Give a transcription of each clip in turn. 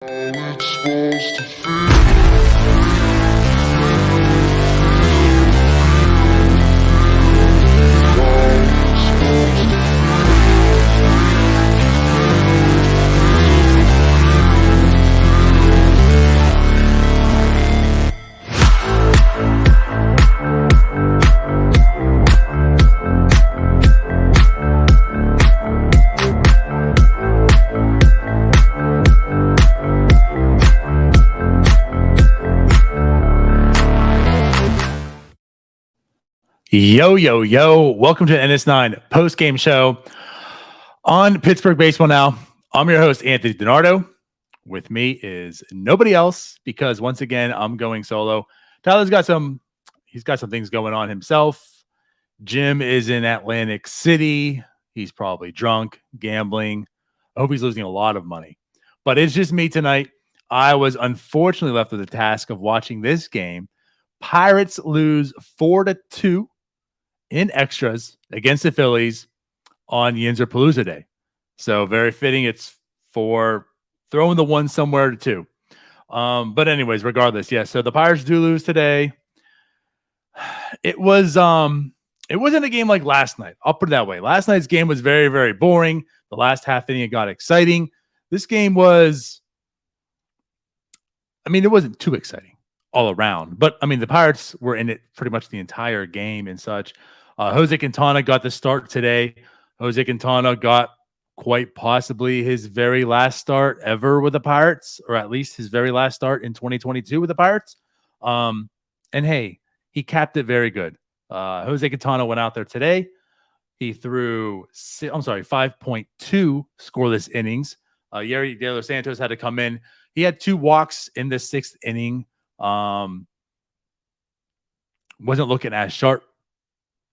It's supposed to feel. Yo, yo, yo. Welcome to the NS9 post-game show on Pittsburgh Baseball Now. I'm your host, Anthony DiNardo. With me is nobody else because once again, I'm going solo. Tyler's got some things going on himself. Jim is in Atlantic City. He's probably drunk, gambling. I hope he's losing a lot of money. But it's just me tonight. I was unfortunately left with the task of watching this game. Pirates lose 4-2 in extras against the Phillies on Yinzer-Palooza Day. So very fitting. It's for throwing the one somewhere to two. But anyways, regardless, yeah. So the Pirates do lose today. It wasn't a game like last night. I'll put it that way. Last night's game was very, very boring. The last half inning, it got exciting. This game was, it wasn't too exciting all around. But, the Pirates were in it pretty much the entire game and such. Jose Quintana got the start today. Jose Quintana got quite possibly his very last start ever with the Pirates, or at least his very last start in 2022 with the Pirates. And hey, he capped it very good. Jose Quintana went out there today. He threw, 5.2 scoreless innings. Yerry De Los Santos had to come in. He had 2 walks in the 6th inning. Wasn't looking as sharp.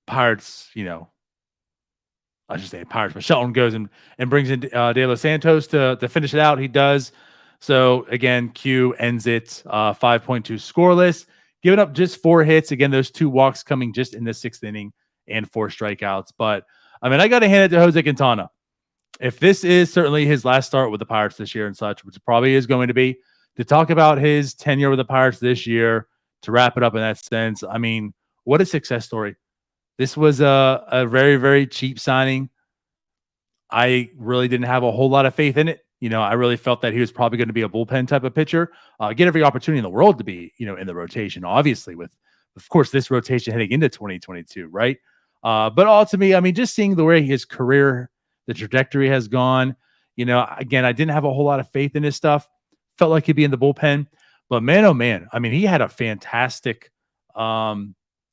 Pirates, I should say Pirates, but Shelton goes and brings in De Los Santos to finish it out. He does. So again, Q ends it 5.2 scoreless, giving up just 4 hits. Again, those 2 walks coming just in the 6th inning and 4 strikeouts. But I got to hand it to Jose Quintana. If this is certainly his last start with the Pirates this year and such, which probably is going to be, to talk about his tenure with the Pirates this year, to wrap it up in that sense, what a success story. This was a very, very cheap signing. I really didn't have a whole lot of faith in it. I really felt that he was probably going to be a bullpen type of pitcher. Get every opportunity in the world to be, in the rotation, obviously, with, of course, this rotation heading into 2022, right? But all to me, just seeing the way his career, the trajectory has gone, again, I didn't have a whole lot of faith in his stuff. Felt like he'd be in the bullpen. But man, oh man, he had a fantastic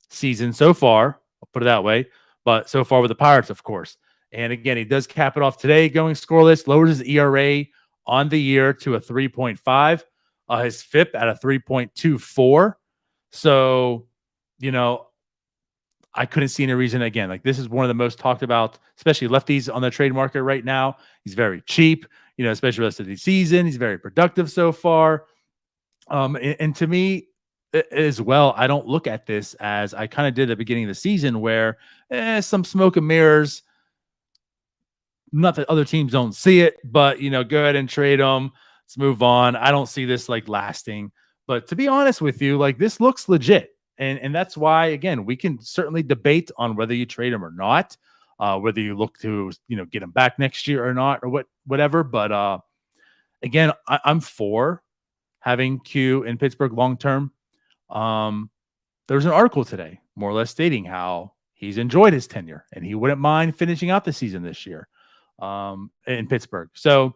season so far. I'll put it that way. But so far with the Pirates, of course. And again, he does cap it off today, going scoreless, lowers his ERA on the year to a 3.5, his FIP at a 3.24. So, I couldn't see any reason. Again, like, this is one of the most talked about, especially lefties on the trade market right now. He's very cheap, especially the rest of the season. He's very productive so far. And to me, as well, I don't look at this as I kind of did at the beginning of the season, where some smoke and mirrors. Not that other teams don't see it, but go ahead and trade them. Let's move on. I don't see this lasting. But to be honest with you, this looks legit, and that's why, again, we can certainly debate on whether you trade him or not, whether you look to get him back next year or not, or whatever. But again, I'm for having Q in Pittsburgh long term. There was an article today, more or less stating how he's enjoyed his tenure and he wouldn't mind finishing out the season this year in Pittsburgh. So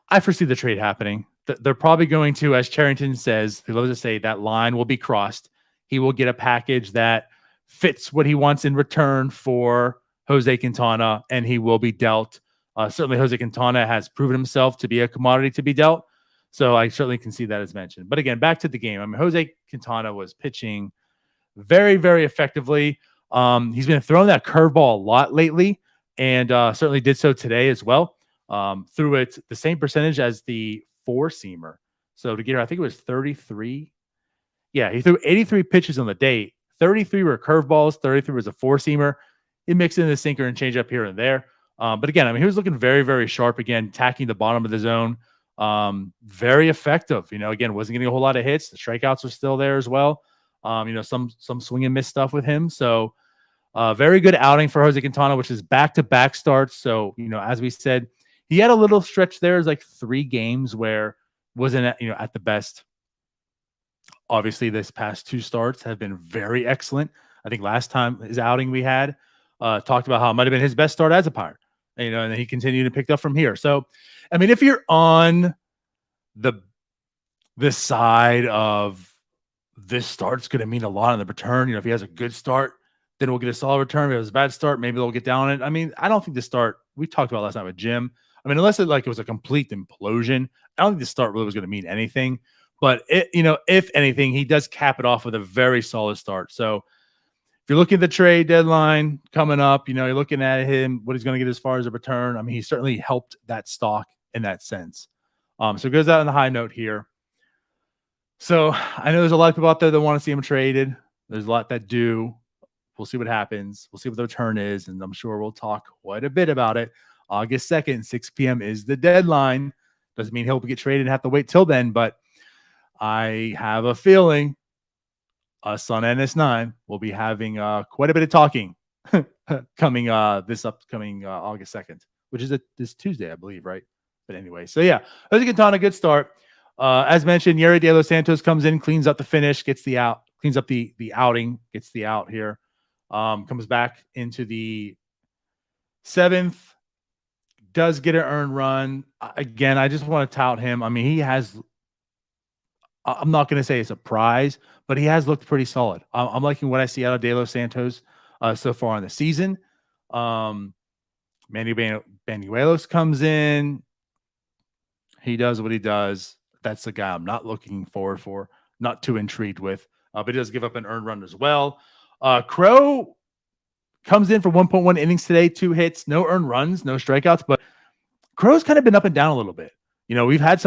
I foresee the trade happening. They're probably going to, as Charrington says, he loves to say, that line will be crossed. He will get a package that fits what he wants in return for Jose Quintana, and he will be dealt. Certainly Jose Quintana has proven himself to be a commodity to be dealt. So I certainly can see that as mentioned. But again, back to the game. Jose Quintana was pitching very, very effectively. He's been throwing that curveball a lot lately, and certainly did so today as well. Threw it the same percentage as the 4-seamer. So to get her, I think it was 33. Yeah, he threw 83 pitches on the day. 33 were curveballs. 33 was a 4-seamer. He mixed in the sinker and changeup here and there. But again, he was looking very, very sharp again, attacking the bottom of the zone. Very effective. Again, wasn't getting a whole lot of hits. The strikeouts are still there as well. Some swing and miss stuff with him. So very good outing for Jose Quintana, which is back-to-back starts. So, as we said, he had a little stretch there. It was like 3 games where wasn't at the best. Obviously, this past 2 starts have been very excellent. I think last time his outing we had talked about how it might have been his best start as a Pirate. And then he continued to pick up from here. So, I mean, if you're on the side of this start's going to mean a lot on the return, if he has a good start, then we'll get a solid return. If it was a bad start, maybe they'll get down on it. I mean, I don't think the start we talked about last night with Jim. I mean, unless it was a complete implosion, I don't think the start really was going to mean anything. But if anything, he does cap it off with a very solid start. So if you're looking at the trade deadline coming up, you're looking at him, what he's going to get as far as a return. I mean, he certainly helped that stock in that sense. So it goes out on the high note here. So I know there's a lot of people out there that want to see him traded. There's a lot that do. We'll see what happens. We'll see what the return is, and I'm sure we'll talk quite a bit about it. August 2nd, 6 p.m. is the deadline. Doesn't mean he'll get traded and have to wait till then, but I have a feeling us on NS9 will be having quite a bit of talking coming this upcoming August 2nd, which is this Tuesday, I believe, right? But anyway, so yeah, Jose Quintana, good start. As mentioned, Yerry De Los Santos comes in, cleans up the finish, gets the out, cleans up the outing, gets the out here. Comes back into the 7th, does get an earned run. Again, I just want to tout him. I mean, he has, I'm not going to say a surprise, but he has looked pretty solid. I'm liking what I see out of De Los Santos so far in the season. Manny Banuelos comes in. He does what he does. That's the guy I'm not looking forward for, not too intrigued with, but he does give up an earned run as well. Crow comes in for 1.1 innings today, 2 hits, no earned runs, no strikeouts, but Crow's kind of been up and down a little bit. We've had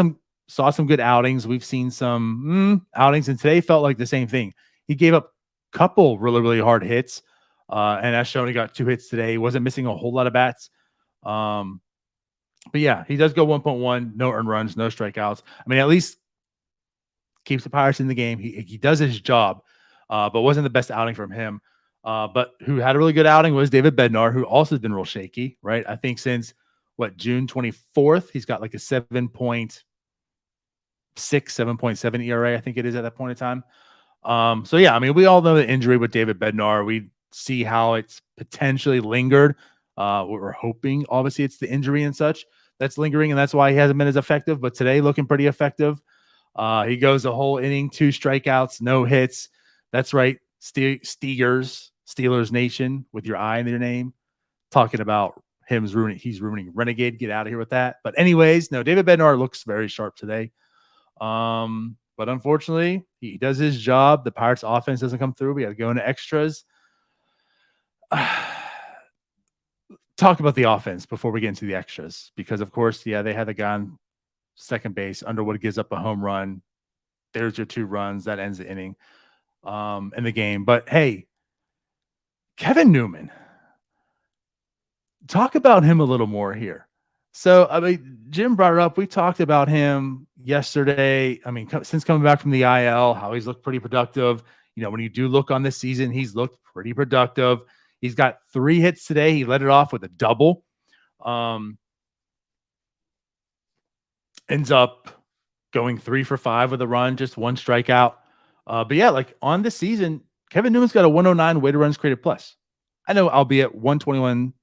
saw some good outings. We've seen some outings, and today felt like the same thing. He gave up a couple really, really hard hits, and as shown, he got 2 hits today. He wasn't missing a whole lot of bats. But yeah, he does go 1.1, no earned runs, no strikeouts. I mean, at least keeps the Pirates in the game. He does his job. But wasn't the best outing from him. But who had a really good outing was David Bednar, who also has been real shaky, right? I think since June 24th, he's got like a 7.6, 7.7 ERA, I think it is at that point in time. So yeah, I mean, we all know the injury with David Bednar. We see how it's potentially lingered. We're hoping, obviously, it's the injury and such that's lingering, and that's why he hasn't been as effective. But today, looking pretty effective. He goes a whole inning, 2 strikeouts, no hits. That's right, Steelers Nation with your I in your name. Talking about he's ruining Renegade. Get out of here with that. But anyways, no, David Bednar looks very sharp today. But unfortunately, he does his job. The Pirates offense doesn't come through. We got to go into extras. Talk about the offense before we get into the extras, because of course, yeah, they had the guy on second base. Underwood gives up a home run. There's your 2 runs. That ends the inning. In the game. But hey, Kevin Newman, talk about him a little more here. So, I mean, Jim brought it up. We talked about him yesterday. I mean, since coming back from the IL, how he's looked pretty productive. When you do look on this season, he's looked pretty productive. He's got 3 hits today. He led it off with a double. Ends up going 3 for 5 with a run, just 1 strikeout. But yeah, like on this season, Kevin Newman's got a 109 weighted runs created plus. I know, albeit 121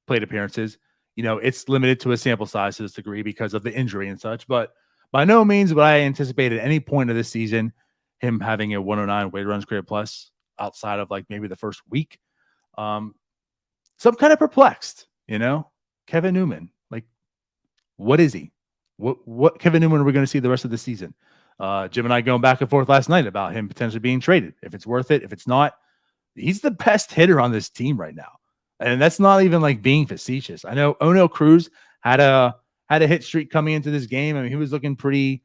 plate appearances. It's limited to a sample size to this degree because of the injury and such. But by no means would I anticipate at any point of this season him having a 109 weighted runs created plus outside of like maybe the first week. So I'm kind of perplexed. Kevin Newman, like, what is he? What Kevin Newman are we going to see the rest of the season? Jim and I going back and forth last night about him potentially being traded. If it's worth it, if it's not, he's the best hitter on this team right now. And that's not even like being facetious. I know O'Neal Cruz had a hit streak coming into this game. I mean, he was looking pretty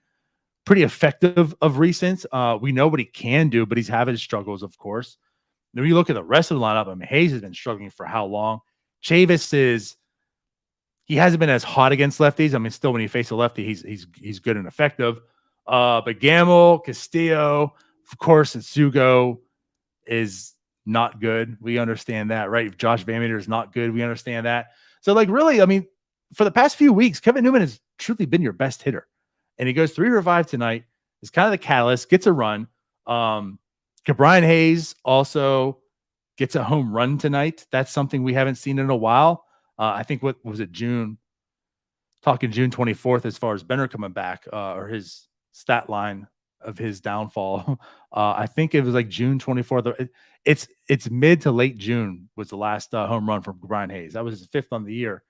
effective of recent. We know what he can do, but he's having his struggles, of course. When you look at the rest of the lineup, I mean, Hayes has been struggling for how long? Chavis He hasn't been as hot against lefties. I mean, still when you face a lefty, he's good and effective. But Gamble, Castillo, of course, and Sugo is not good. We understand that, right? If Josh Van Meter is not good, we understand that. So, like, really, I mean, for the past few weeks, Kevin Newman has truly been your best hitter. And he goes 3 for 5 tonight. He's kind of the catalyst, gets a run. Brian Hayes also gets a home run tonight. That's something we haven't seen in a while. I think what was it, June 24th, as far as Benner coming back, or his stat line of his downfall. I think it was like June 24th. It's mid to late June was the last home run from Brian Hayes. That was his 5th on the year.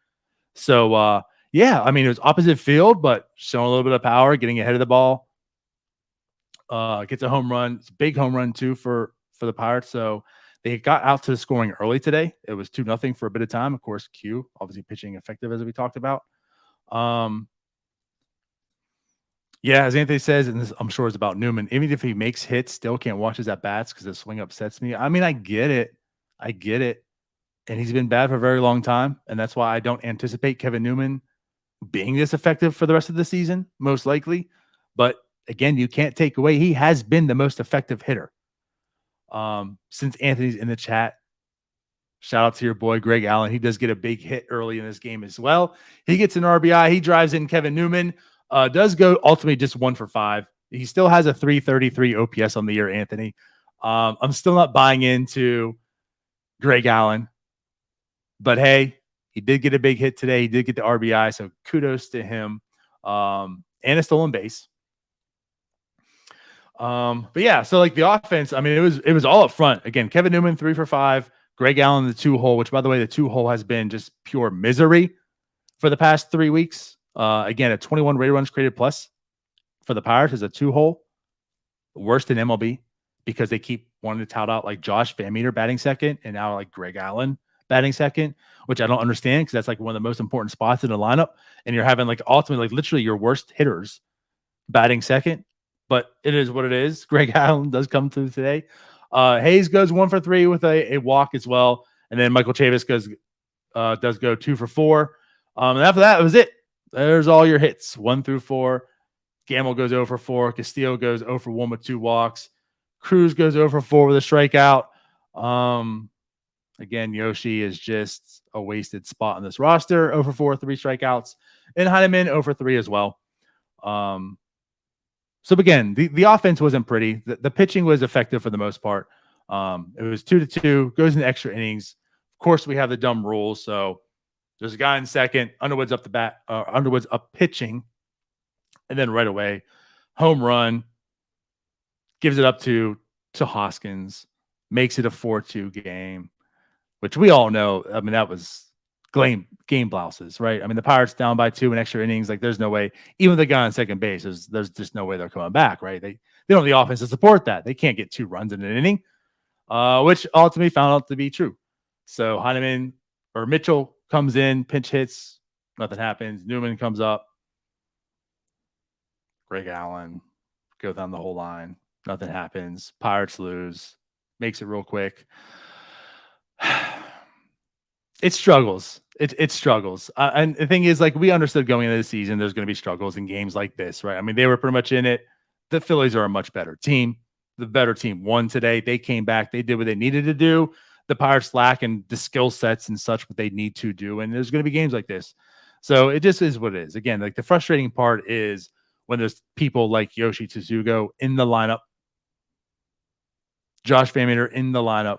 So yeah, I mean, it was opposite field, but showing a little bit of power, getting ahead of the ball. Gets a home run. It's a big home run too for the Pirates. So they got out to the scoring early today. It was 2-0 for a bit of time. Of course, Q obviously pitching effective as we talked about. Yeah, as Anthony says, and this, I'm sure it's about Newman. Even if he makes hits, still can't watch his at bats because the swing upsets me. I mean, I get it, and he's been bad for a very long time, and that's why I don't anticipate Kevin Newman being this effective for the rest of the season, most likely. But again, you can't take away he has been the most effective hitter. Since Anthony's in the chat, shout out to your boy Greg Allen. He does get a big hit early in this game as well. He gets an RBI. He drives in Kevin Newman. Does go ultimately just 1 for 5. He still has a 333 OPS on the year, Anthony. I'm still not buying into Greg Allen. But hey, he did get a big hit today. He did get the RBI, so kudos to him. And a stolen base. But yeah, so like the offense, I mean, it was all up front. Again, Kevin Newman 3 for 5. Greg Allen the 2-hole, which by the way, the 2-hole has been just pure misery for the past 3 weeks. Again, a 21 rate runs created plus for the Pirates is a 2-hole, worst in MLB because they keep wanting to tout out like Josh Van Meter batting second and now like Greg Allen batting second, which I don't understand because that's like one of the most important spots in the lineup. And you're having like ultimately like literally your worst hitters batting second, but it is what it is. Greg Allen does come through today. Hayes goes 1 for 3 with a walk as well. And then Michael Chavis does go 2 for 4. And after that, it was it. There's all your hits, 1 through 4. Gamble goes 0 for 4. Castillo goes 0 for 1 with 2 walks. Cruz goes 0 for 4 with a strikeout. Again, Yoshi is just a wasted spot on this roster. 0 for 4, 3 strikeouts. And Heineman 0 for 3 as well. So again, the offense wasn't pretty. The pitching was effective for the most part. It was 2-2, goes into extra innings. Of course, we have the dumb rules, so there's a guy in second. Underwood's up the bat. Underwood's up pitching, and then right away, home run. Gives it up to Hoskins. Makes it a 4-2 game, which we all know. I mean, that was game blouses, right? I mean, the Pirates down by 2 in extra innings. Like, there's no way. Even the guy on second base, there's just no way they're coming back, right? They don't have the offense to support that. They can't get 2 runs in an inning, which ultimately found out to be true. So Heineman or Mitchell comes in, pinch hits, nothing happens. Newman comes up. Greg Allen go down the whole line. Nothing happens. Pirates lose. Makes it real quick. It struggles. It struggles. And the thing is, like, we understood going into the season, there's going to be struggles in games like this, right? I mean, they were pretty much in it. The Phillies are a much better team. The better team won today. They came back. They did what they needed to do. The Pirates lack in the skill sets and such what they need to do. And there's going to be games like this. So it just is what it is. Again, like, the frustrating part is when there's people like Yoshi Tsuzugo in the lineup, Josh Van Meter in the lineup.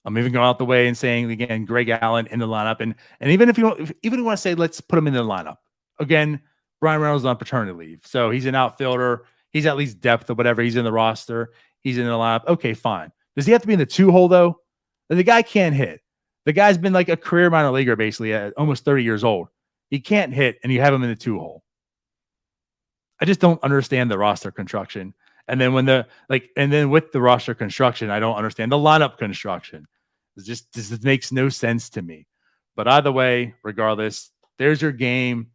I'm even going out the way and saying again, Greg Allen in the lineup. And even if you want to say, let's put him in the lineup again, Brian Reynolds is on paternity leave. So he's an outfielder. He's at least depth or whatever. He's in the roster. He's in the lineup. Okay, fine. Does he have to be in the 2-hole though? The guy can't hit. The guy's been like a career minor leaguer basically at almost 30 years old. He can't hit and you have him in the 2-hole. I just don't understand the roster construction. And then with the roster construction, I don't understand the lineup construction. This makes no sense to me. But either way, regardless, there's your game.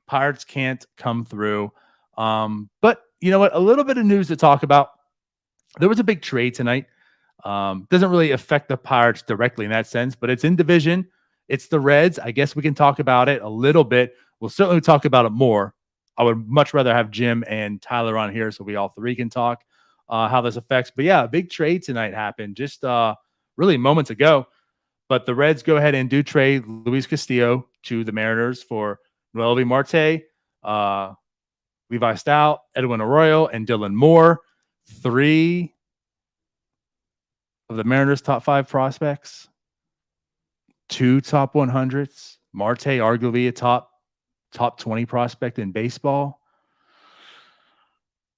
Pirates can't come through. But you know what? A little bit of news to talk about. There was a big trade tonight. Doesn't really affect the Pirates directly in that sense, but it's in division. it's the Reds. I guess we can talk about it a little bit. We'll certainly talk about it more. I would much rather have Jim and Tyler on here so we all three can talk how this affects. But yeah, a big trade tonight happened just really moments ago. But the Reds go ahead and do trade Luis Castillo to the Mariners for Noelvi Marte, Levi Stout, Edwin Arroyo, and Dylan Moore. 3 of the Mariners' top 5 prospects. 2 top 100s. Marte, arguably a top 20 prospect in baseball.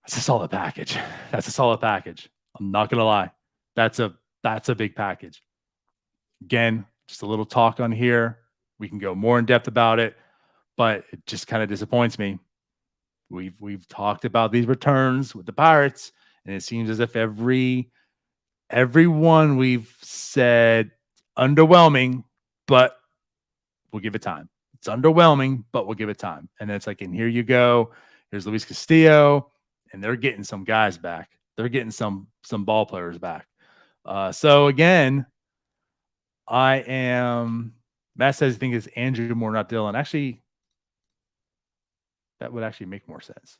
That's a solid package. I'm not gonna lie. That's a big package. Again, just a little talk on here. We can go more in depth about it, but it just kind of disappoints me. We've talked about these returns with the Pirates, and it seems as if everyone we've said underwhelming, but we'll give it time. It's underwhelming, but we'll give it time. And it's like, and here you go. Here's Luis Castillo, and they're getting some guys back. They're getting some ball players back. So again, Matt says he thinks it's Andrew Moore, not Dylan. Actually, that would actually make more sense.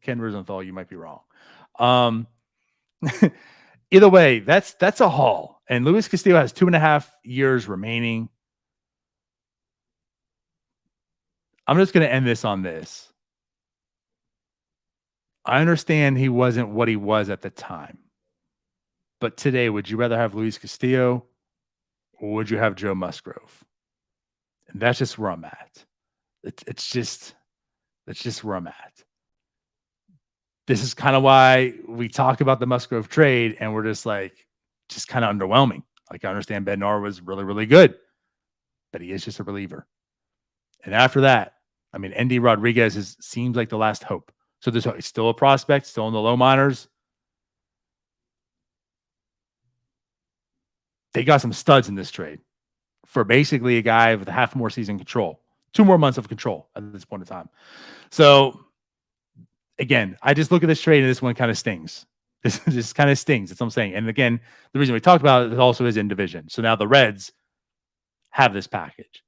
Ken Rosenthal, you might be wrong. Either way, that's a haul. And Luis Castillo has 2.5 years remaining. I'm just going to end this on this. I understand he wasn't what he was at the time. But today, would you rather have Luis Castillo or would you have Joe Musgrove? And that's just where I'm at. That's just where I'm at. This is kind of why we talk about the Musgrove trade, and we're just kind of underwhelming. Like, I understand Bednar was really, really good, but he is just a reliever. And after that, I mean, Endy Rodriguez seems like the last hope. So there's still a prospect, still in the low minors. They got some studs in this trade for basically a guy with half more season control, 2 more months of control at this point in time. So again, I just look at this trade and this one kind of stings. This just kind of stings. That's what I'm saying. And again, the reason we talked about it also is in division. So now the Reds have this package.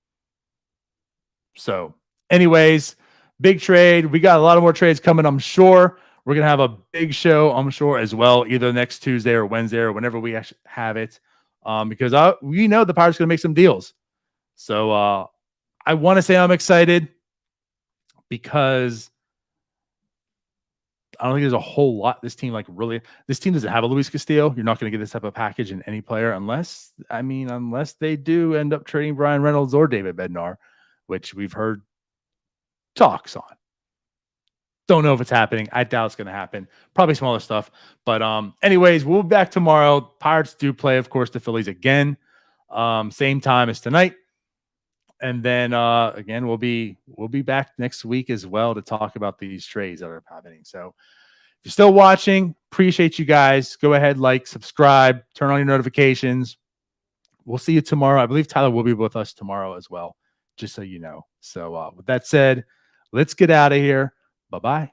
So anyways, big trade. We got a lot of more trades coming, I'm sure. We're going to have a big show, I'm sure, as well, either next Tuesday or Wednesday or whenever we actually have it. Because we know the Pirates are going to make some deals. So I want to say I'm excited because I don't think there's a whole lot. This team doesn't have a Luis Castillo. You're not going to get this type of package in any player unless they do end up trading Brian Reynolds or David Bednar, which we've heard talks on. Don't know if it's happening. I doubt it's going to happen. Probably smaller stuff. But anyways, we'll be back tomorrow. Pirates do play, of course, the Phillies again. Same time as tonight. And then again, we'll be back next week as well to talk about these trades that are happening. So if you're still watching, appreciate you guys. Go ahead, like, subscribe, turn on your notifications. We'll see you tomorrow. I believe Tyler will be with us tomorrow as well, just so you know. So with that said, let's get out of here. Bye-bye.